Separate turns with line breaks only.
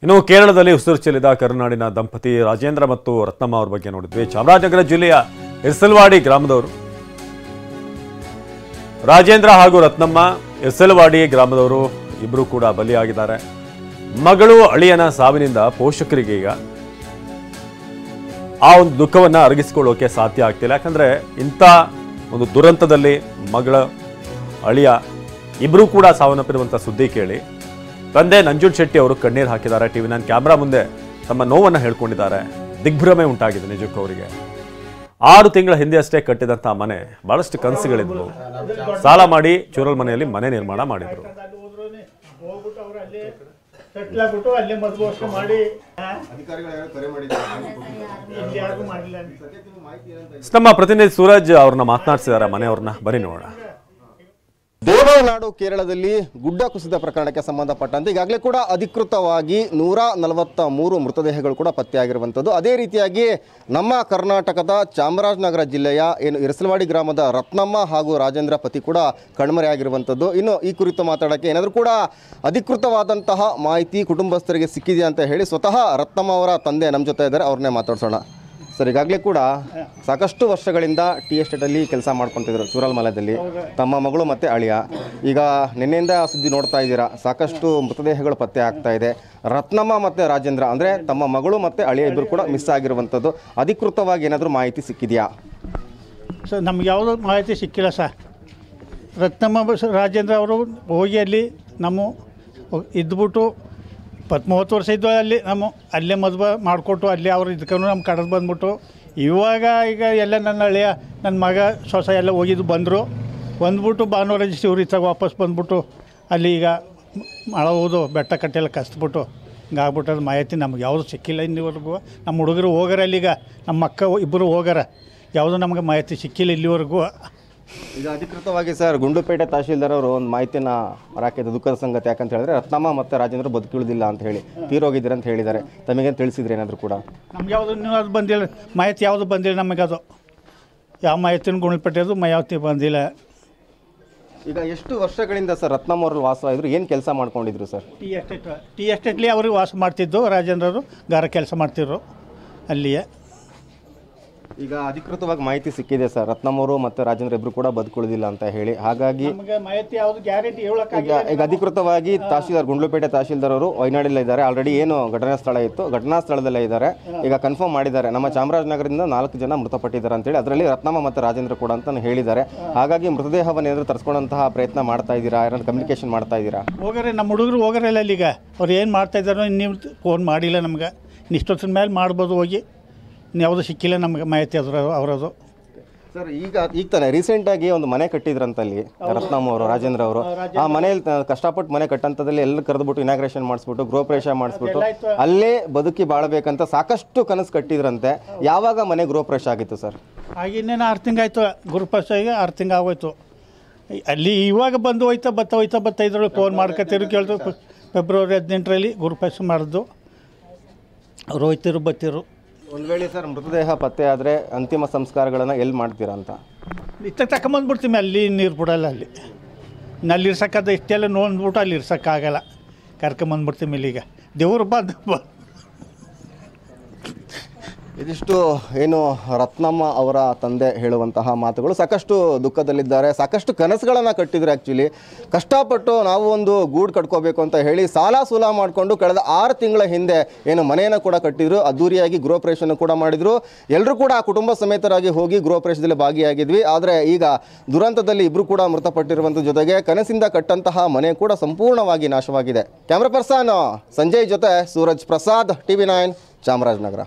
ಇನ್ನು ಕೇರಳದಲ್ಲಿ ಉಸಿರು ಚೆಲ್ಲಿದ ಕರುನಾಡಿನ ದಂಪತಿ ರಾಜೇಂದ್ರ ಮತ್ತು ರತ್ನಮ್ಮ ಅವರ ಬಗ್ಗೆ ನೋಡಿದ್ವಿ. ಚಾಮರಾಜನಗರ ಜಿಲ್ಲೆಯ ಇರ್ಸಲ್ವಾಡಿ ಗ್ರಾಮದವರು ರಾಜೇಂದ್ರ ಹಾಗೂ ರತ್ನಮ್ಮ ಇರ್ಸಲ್ವಾಡಿ ಗ್ರಾಮದವರು ಇಬ್ಬರು ಕೂಡ ಬಲಿಯಾಗಿದ್ದಾರೆ. ಮಗಳು ಅಳಿಯನ ಸಾವಿನಿಂದ ಪೋಷಕರಿಗೆ ಈಗ ಆ ಒಂದು ದುಃಖವನ್ನ ಅರಗಿಸಿಕೊಳ್ಳೋಕೆ ಸಾಧ್ಯ ಆಗ್ತಿಲ್ಲ. ಯಾಕಂದ್ರೆ ಇಂಥ ಒಂದು ದುರಂತದಲ್ಲಿ ಮಗಳ ಅಳಿಯ ಇಬ್ಬರು ಕೂಡ ಸಾವನ್ನಪ್ಪಿರುವಂಥ ಸುದ್ದಿ ಕೇಳಿ ತಂದೆ ನಂಜುಂಡ್ ಶೆಟ್ಟಿ ಅವರು ಕಣ್ಣೀರು ಹಾಕಿದ್ದಾರೆ. TV9 ಕ್ಯಾಮ್ರಾ ಮುಂದೆ ತಮ್ಮ ನೋವನ್ನು ಹೇಳ್ಕೊಂಡಿದ್ದಾರೆ. ದಿಗ್ಭ್ರಮೆ ಉಂಟಾಗಿದೆ ನಿಜಕ್ಕೂ ಅವರಿಗೆ. 6 ತಿಂಗಳ ಹಿಂದೆ ಅಷ್ಟೇ ಕಟ್ಟಿದಂಥ ಮನೆ, ಬಹಳಷ್ಟು ಕನಸುಗಳಿದ್ವು. ಸಾಲ ಮಾಡಿ ಚೂರಲ್ ಮನೆಯಲ್ಲಿ ಮನೆ ನಿರ್ಮಾಣ ಮಾಡಿದ್ರು. ನಮ್ಮ ಪ್ರತಿನಿಧಿ ಸೂರಜ್ ಅವ್ರನ್ನ ಮಾತನಾಡಿಸಿದ್ದಾರೆ ಮನೆಯವ್ರನ್ನ, ಬರೀ ನೋಡೋಣ.
ದೇವನಾಡು ಕೇರಳದಲ್ಲಿ ಗುಡ್ಡ ಕುಸಿದ ಪ್ರಕರಣಕ್ಕೆ ಸಂಬಂಧಪಟ್ಟಂತೆ ಈಗಾಗಲೇ ಕೂಡ ಅಧಿಕೃತವಾಗಿ 143 ಮೃತದೇಹಗಳು ಕೂಡ ಪತ್ತೆಯಾಗಿರುವಂಥದ್ದು. ಅದೇ ರೀತಿಯಾಗಿ ನಮ್ಮ ಕರ್ನಾಟಕದ ಚಾಮರಾಜನಗರ ಜಿಲ್ಲೆಯ ಏನು ಇರ್ಸಲ್ವಾಡಿ ಗ್ರಾಮದ ರತ್ನಮ್ಮ ಹಾಗೂ ರಾಜೇಂದ್ರ ಪತಿ ಕೂಡ ಕಣ್ಮರೆಯಾಗಿರುವಂಥದ್ದು. ಇನ್ನು ಈ ಕುರಿತು ಮಾತಾಡೋಕ್ಕೆ ಏನಾದರೂ ಕೂಡ ಅಧಿಕೃತವಾದಂತಹ ಮಾಹಿತಿ ಕುಟುಂಬಸ್ಥರಿಗೆ ಸಿಕ್ಕಿದೆಯಾ ಅಂತ ಹೇಳಿ ಸ್ವತಃ ರತ್ನಮ್ಮ ಅವರ ತಂದೆ ನಮ್ಮ ಜೊತೆ ಇದ್ದಾರೆ, ಅವ್ರನ್ನೇ ಮಾತಾಡ್ಸೋಣ. ಸರ್, ಈಗಾಗಲೇ ಕೂಡ ಸಾಕಷ್ಟು ವರ್ಷಗಳಿಂದ ಟೀ ಎಸ್ಟೇಟಲ್ಲಿ ಕೆಲಸ ಮಾಡ್ಕೊತಿದ್ರು ಚೂರಲ್ ಮಲೆಯಲ್ಲಿ, ತಮ್ಮ ಮಗಳು ಮತ್ತು ಅಳಿಯ. ಈಗ ನಿನ್ನೆಯಿಂದ ಸುದ್ದಿ ನೋಡ್ತಾ ಇದ್ದೀರಾ, ಸಾಕಷ್ಟು ಮೃತದೇಹಗಳು ಪತ್ತೆ ಆಗ್ತಾ ಇದೆ. ರತ್ನಮ್ಮ ಮತ್ತು ರಾಜೇಂದ್ರ ಅಂದರೆ ತಮ್ಮ ಮಗಳು ಮತ್ತು ಅಳಿಯ ಇಬ್ಬರು ಕೂಡ ಮಿಸ್ ಆಗಿರುವಂಥದ್ದು. ಅಧಿಕೃತವಾಗಿ ಏನಾದರೂ ಮಾಹಿತಿ ಸಿಕ್ಕಿದೆಯಾ
ಸರ್? ನಮ್ಗೆ ಯಾವುದೋ ಮಾಹಿತಿ ಸಿಕ್ಕಿಲ್ಲ ಸರ್. ರತ್ನಮ್ಮ ರಾಜೇಂದ್ರ ಅವರು ಹೋಗಿ ಅಲ್ಲಿ ನಮ್ಮ ಇದ್ಬಿಟ್ಟು 30 ವರ್ಷ ಇದ್ದು ಅಲ್ಲಿ ಅಲ್ಲೇ ಮದುವೆ ಮಾಡಿಕೊಟ್ಟು ಅಲ್ಲಿ ಅವ್ರು ಇದಕ್ಕೂ ನಮ್ಮ ಕಡೆದು ಬಂದ್ಬಿಟ್ಟು ಈಗ ಎಲ್ಲ ನನ್ನ ಹಳೆಯ ನನ್ನ ಮಗ ಸೊಸೆ ಎಲ್ಲ ಹೋಗಿದ್ದು ಬಂದ್ಬಿಟ್ಟು ಭಾನುವಾರ ಇವ್ರು ಇತ್ತಾಗ ವಾಪಸ್ ಬಂದ್ಬಿಟ್ಟು ಅಲ್ಲಿ ಈಗ ಮಳೆ ಬೆಟ್ಟ ಕಟ್ಟೆಲ್ಲ ಕಸ್ಬಿಟ್ಟು ಹಿಂಗಾಗ್ಬಿಟ್ಟು ಅದು ಮಾಹಿತಿ ನಮ್ಗೆ ಯಾವುದು ಸಿಕ್ಕಿಲ್ಲ ಇಲ್ಲಿವರೆಗೂ. ನಮ್ಮ ಹುಡುಗರು ಹೋಗಾರ ಅಲ್ಲಿಗ, ನಮ್ಮ ಅಕ್ಕ ಇಬ್ಬರು ಹೋಗಾರ, ಯಾವುದೂ ನಮಗೆ ಮಾಹಿತಿ ಸಿಕ್ಕಿಲ್ಲ ಇಲ್ಲಿವರೆಗೂ.
ಈಗ ಅಧಿಕೃತವಾಗಿ ಸರ್ ಗುಂಡ್ಲುಪೇಟೆ ತಹಶೀಲ್ದಾರ್ ಅವರು ಒಂದು ಮಾಹಿತಿನ ಹೊರಹಾಕಿದ್ದು ದುಃಖದ ಸಂಗತಿ. ಯಾಕಂತ ಹೇಳಿದ್ರೆ ರತ್ನಮ್ಮ ಮತ್ತು ರಾಜೇಂದ್ರ ಬದುಕುಳಿದಿಲ್ಲ ಅಂತ ಹೇಳಿ ತೀರೋಗಿದ್ದೀರ ಅಂತ ಹೇಳಿದ್ದಾರೆ. ತಮಗೇನು ತಿಳಿಸಿದ್ರೆ ಏನಾದರೂ ಕೂಡ?
ನಮ್ಗೆ ಯಾವುದು ಅದು ಬಂದಿಲ್ಲ ಮಾಹಿತಿ, ಯಾವುದು ಬಂದಿಲ್ಲ ನಮಗೆ. ಅದು ಯಾವ ಮಾಹಿತಿನೂ ಗುಂಡ್ಲುಪೇಟೆದು ಮಾಹಿತಿ ಬಂದಿಲ್ಲ.
ಈಗ ಎಷ್ಟು ವರ್ಷಗಳಿಂದ ಸರ್ ರತ್ನಮ್ಮ ಅವರು ವಾಸ ಇದ್ರು, ಏನು ಕೆಲಸ ಮಾಡ್ಕೊಂಡಿದ್ರು ಸರ್?
ಟೀ ಎಸ್ಟೇಟ್ಲಿ ಅವ್ರಿಗೆ ವಾಸ ಮಾಡ್ತಿದ್ದು. ರಾಜೇಂದ್ರರು ಗಾರ ಕೆಲಸ ಮಾಡ್ತಿದ್ರು ಅಲ್ಲಿಯೇ.
ಈಗ ಅಧಿಕೃತವಾಗಿ ಮಾಹಿತಿ ಸಿಕ್ಕಿದೆ ಸರ್, ರತ್ನಮ್ಮವರು ಮತ್ತು ರಾಜೇಂದ್ರ ಇಬ್ಬರು ಕೂಡ ಬದುಕುಳಿದಿಲ್ಲ ಅಂತ ಹೇಳಿ. ಹಾಗಾಗಿ
ಮಾಹಿತಿ ಯಾವುದು ಗ್ಯಾರಂಟಿ
ಈಗ ಅಧಿಕೃತವಾಗಿ ತಹಶೀಲ್ದಾರ್ ಗುಂಡ್ಲುಪೇಟೆ ತಹಶೀಲ್ದಾರ್ ಅವರು ವಯನಾಡಲ್ಲೇ ಇದ್ದಾರೆ. ಆಲ್ರೆಡಿ ಏನು ಘಟನಾ ಸ್ಥಳ ಇತ್ತು, ಘಟನಾ ಸ್ಥಳದಲ್ಲೇ ಇದ್ದಾರೆ. ಈಗ ಕನ್ಫರ್ಮ್ ಮಾಡಿದ್ದಾರೆ, ನಮ್ಮ ಚಾಮರಾಜನಗರದಿಂದ 4 ಜನ ಮೃತಪಟ್ಟಿದ್ದಾರೆ ಅಂತೇಳಿ. ಅದರಲ್ಲಿ ರತ್ನಮ್ಮ ಮತ್ತು ರಾಜೇಂದ್ರ ಕೂಡ ಅಂತ ಹೇಳಿದ್ದಾರೆ. ಹಾಗಾಗಿ ಮೃತದೇಹವನ್ನು ಏನಾದರೂ ತರಿಸ್ಕೊಳ್ಳೋಂತಹ ಪ್ರಯತ್ನ ಮಾಡ್ತಾ ಇದ್ದೀರಾ, ಏನಾದ್ರು ಕಮ್ಯುನಿಕೇಶನ್ ಮಾಡ್ತಾ ಇದ್ದೀರಾ?
ಹೋಗಾರೆ ನಮ್ಮ ಹುಡುಗರು ಹೋಗಾರಲ್ಲ ಅಲ್ಲಿಗ, ಅವ್ರು ಏನು ಮಾಡ್ತಾ ಇದ್ದಾರೋ ನೀವು ಫೋನ್ ಮಾಡಿಲ್ಲ ನಮ್ಗೆ. ಇಷ್ಟೊತ್ತಿನ ಮೇಲೆ ಮಾಡ್ಬೋದು ಹೋಗಿ, ಯಾವುದು ಸಿಕ್ಕಿಲ್ಲ ನಮಗೆ ಮಾಹಿತಿ ಅವರದು.
ಸರ್, ಈಗ ತಾನೆ ರೀಸೆಂಟಾಗಿ ಒಂದು ಮನೆ ಕಟ್ಟಿದ್ರಂತಲ್ಲಿ ರತ್ನಮ್ಮ ಅವರು, ರಾಜೇಂದ್ರ ಅವರು. ಆ ಮನೆಯಲ್ಲಿ ಕಷ್ಟಪಟ್ಟು ಮನೆ ಕಟ್ಟಂಥದ್ದಲ್ಲಿ ಎಲ್ಲ ಕರೆದ್ಬಿಟ್ಟು ಇನಾಗ್ರೇಷನ್ ಮಾಡಿಸ್ಬಿಟ್ಟು ಗೃಹಪ್ರವೇಶ ಮಾಡಿಸ್ಬಿಟ್ಟು ಅಲ್ಲೇ ಬದುಕಿ ಬಾಳಬೇಕಂತ ಸಾಕಷ್ಟು ಕನಸು ಕಟ್ಟಿದ್ರಂತೆ. ಯಾವಾಗ ಮನೆ ಗೃಹಪ್ರವೇಶ ಆಗಿತ್ತು ಸರ್?
ಆಗಿನ್ನೇನು 6 ತಿಂಗಾಯ್ತು ಗೃಹಪ್ರವೇಶ. ಈಗ 6 ತಿಂಗಳು ಆಗೋಯ್ತು. ಅಲ್ಲಿ ಇವಾಗ ಬಂದು ಹೋಯ್ತಾ ಇದ್ರಲ್ಲಿ ಫೋನ್ ಮಾಡ್ಕೊತಿರು ಕೇಳ್ತು. ಫೆಬ್ರವರಿ 18ರಲ್ಲಿ ಗೃಹಪ್ರವೇಶ ಮಾಡಿದ್ದು. ಅವ್ರು ಹೋಯ್ತಿರು ಬತ್ತಿರು.
ಒಂದು ವೇಳೆ ಸರ್ ಮೃತದೇಹ ಪತ್ತೆ ಆದರೆ ಅಂತಿಮ ಸಂಸ್ಕಾರಗಳನ್ನು ಎಲ್ಲಿ ಮಾಡ್ತೀರಾ ಅಂತ?
ಇತ್ತ ತಗೊಂಬಂದ್ಬಿಡ್ತೀವಿ. ಅಲ್ಲಿ ನೀರು ಬಿಡಲ್ಲ, ಅಲ್ಲಿ ಇರ್ಸಕ್ಕದ ಇಷ್ಟೆಲ್ಲ ನೋಡ್ಬಿಟ್ಟು ಅಲ್ಲಿ ಇರ್ಸೋಕ್ಕಾಗಲ್ಲ. ಕರ್ಕೊಂಬಂದ್ಬಿಡ್ತೀವಿ ಇಲ್ಲಿಗ. ದೇವ್ರು ಬಂದು
ಇದಿಷ್ಟು ಏನು ರತ್ನಮ್ಮ ಅವರ ತಂದೆ ಹೇಳುವಂತಹ ಮಾತುಗಳು. ಸಾಕಷ್ಟು ದುಃಖದಲ್ಲಿದ್ದಾರೆ, ಸಾಕಷ್ಟು ಕನಸುಗಳನ್ನು ಕಟ್ಟಿದ್ರು. ಆ್ಯಕ್ಚುಲಿ ಕಷ್ಟಪಟ್ಟು ನಾವು ಒಂದು ಗೂಡು ಕಟ್ಕೋಬೇಕು ಅಂತ ಹೇಳಿ ಸಾಲ ಸೂಲ ಮಾಡಿಕೊಂಡು ಕಳೆದ 6 ತಿಂಗಳ ಹಿಂದೆ ಏನು ಮನೆಯನ್ನು ಕೂಡ ಕಟ್ಟಿದ್ರು, ಅದ್ದೂರಿಯಾಗಿ ಗೃಹಪ್ರವೇಶನ ಕೂಡ ಮಾಡಿದರು. ಎಲ್ಲರೂ ಕೂಡ ಕುಟುಂಬ ಸಮೇತರಾಗಿ ಹೋಗಿ ಗೃಹಪ್ರವೇಶದಲ್ಲಿ ಭಾಗಿಯಾಗಿದ್ವಿ. ಆದರೆ ಈಗ ದುರಂತದಲ್ಲಿ ಇಬ್ಬರು ಕೂಡ ಮೃತಪಟ್ಟಿರುವಂಥ ಜೊತೆಗೆ ಕನಸಿಂದ ಕಟ್ಟಂತಹ ಮನೆ ಕೂಡ ಸಂಪೂರ್ಣವಾಗಿ ನಾಶವಾಗಿದೆ. ಕ್ಯಾಮ್ರಾ ಪರ್ಸನ್ ಸಂಜಯ್ ಜೊತೆ ಸೂರಜ್ ಪ್ರಸಾದ್, TV9 ಚಾಮರಾಜನಗರ.